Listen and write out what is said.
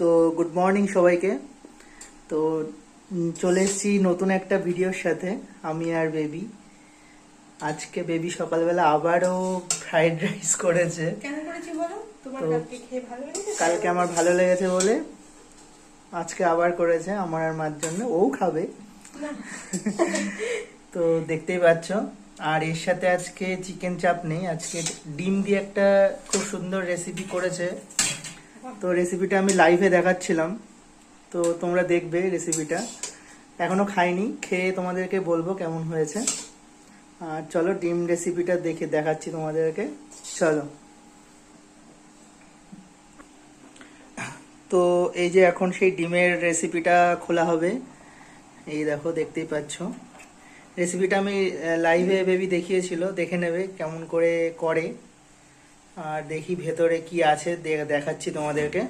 তো good morning সবাইকে। তো চলে এসেছি নতুন একটা ভিডিওর সাথে, আমি আর বেবি। আজকে বেবি সকালবেলা আবারও ফ্রাইড রাইস করেছে। কেন করেছি বলো? তোমার তো কালকে খেয়ে ভালো লেগেছে? কালকে আমার ভালো লেগেছে বলে আজকে আবার করেছে আমার আর মার জন্য, ও খাবে। না। তো দেখতেই পাচ্ছ। আর এর সাথে আজকে চিকেন চাপ নেই, আজকে ডিম দিয়ে একটা খুব সুন্দর রেসিপি করেছে। তো রেসিপিটা আমি লাইভে দেখাচ্ছিলাম, তো তোমরা দেখবে রেসিপিটা। এখনো খাইনি, খেয়ে তোমাদেরকে বলবো কেমন হয়েছে। আর চলো ডিম রেসিপিটা দেখে দেখাচ্ছি তোমাদেরকে, চলো। তো এই যে এখন সেই ডিমের রেসিপিটা খোলা হবে, এই দেখো দেখতেই পাচ্ছ। রেসিপিটা আমি লাইভে বেবি দেখিয়েছিল, দেখে নেবে কেমন করে করে। আর দেখি ভেতরে কি আছে দেখাচ্ছি তোমাদেরকে।